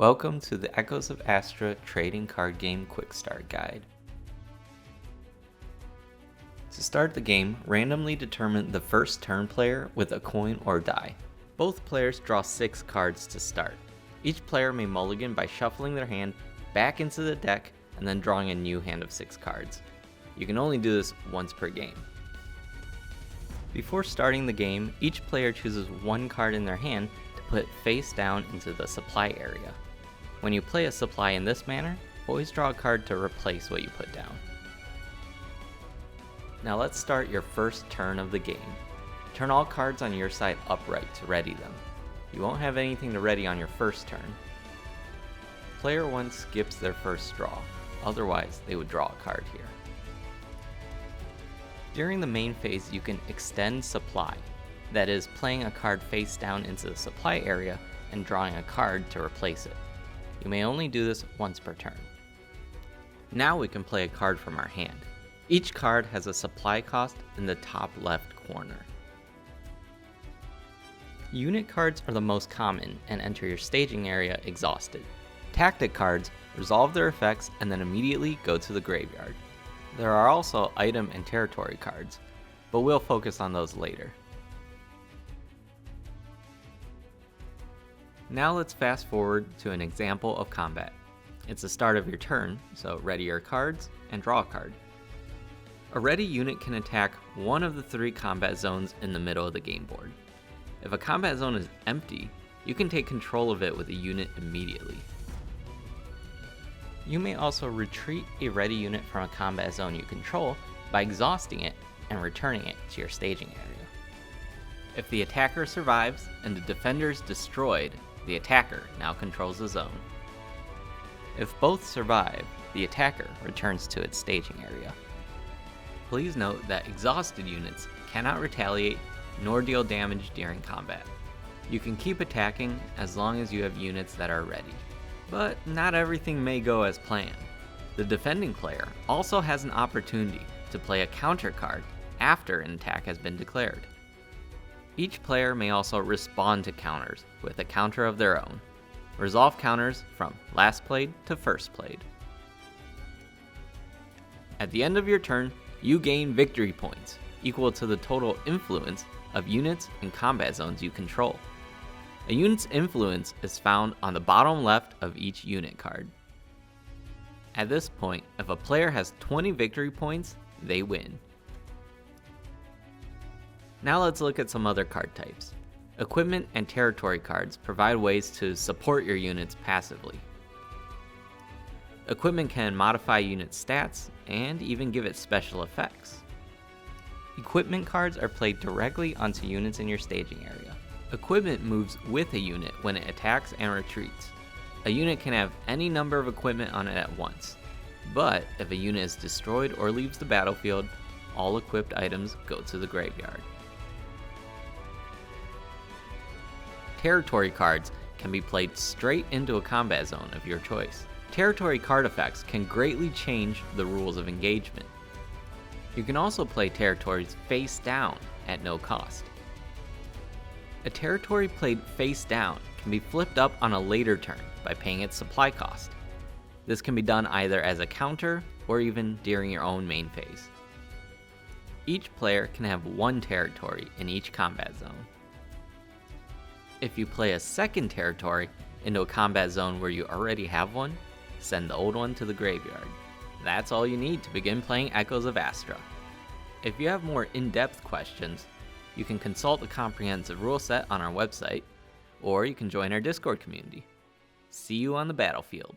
Welcome to the Echoes of Astra trading card game Quickstart guide. To start the game, randomly determine the first turn player with a coin or die. Both players draw 6 cards to start. Each player may mulligan by shuffling their hand back into the deck and then drawing a new hand of 6 cards. You can only do this once per game. Before starting the game, each player chooses one card in their hand to put face down into the supply area. When you play a supply in this manner, always draw a card to replace what you put down. Now let's start your first turn of the game. Turn all cards on your side upright to ready them. You won't have anything to ready on your first turn. Player 1 skips their first draw, otherwise they would draw a card here. During the main phase, you can extend supply, that is, playing a card face down into the supply area and drawing a card to replace it. You may only do this once per turn. Now we can play a card from our hand. Each card has a supply cost in the top left corner. Unit cards are the most common and enter your staging area exhausted. Tactic cards resolve their effects and then immediately go to the graveyard. There are also item and territory cards, but we'll focus on those later. Now let's fast forward to an example of combat. It's the start of your turn, so ready your cards and draw a card. A ready unit can attack one of the 3 combat zones in the middle of the game board. If a combat zone is empty, you can take control of it with a unit immediately. You may also retreat a ready unit from a combat zone you control by exhausting it and returning it to your staging area. If the attacker survives and the defender is destroyed, the attacker now controls the zone. If both survive, the attacker returns to its staging area. Please note that exhausted units cannot retaliate nor deal damage during combat. You can keep attacking as long as you have units that are ready. But not everything may go as planned. The defending player also has an opportunity to play a counter card after an attack has been declared. Each player may also respond to counters with a counter of their own. Resolve counters from last played to first played. At the end of your turn, you gain victory points, equal to the total influence of units and combat zones you control. A unit's influence is found on the bottom left of each unit card. At this point, if a player has 20 victory points, they win. Now let's look at some other card types. Equipment and territory cards provide ways to support your units passively. Equipment can modify unit stats and even give it special effects. Equipment cards are played directly onto units in your staging area. Equipment moves with a unit when it attacks and retreats. A unit can have any number of equipment on it at once, but if a unit is destroyed or leaves the battlefield, all equipped items go to the graveyard. Territory cards can be played straight into a combat zone of your choice. Territory card effects can greatly change the rules of engagement. You can also play territories face down at no cost. A territory played face down can be flipped up on a later turn by paying its supply cost. This can be done either as a counter or even during your own main phase. Each player can have 1 territory in each combat zone. If you play a second territory into a combat zone where you already have one, send the old one to the graveyard. That's all you need to begin playing Echoes of Astra. If you have more in-depth questions, you can consult the comprehensive rule set on our website, or you can join our Discord community. See you on the battlefield.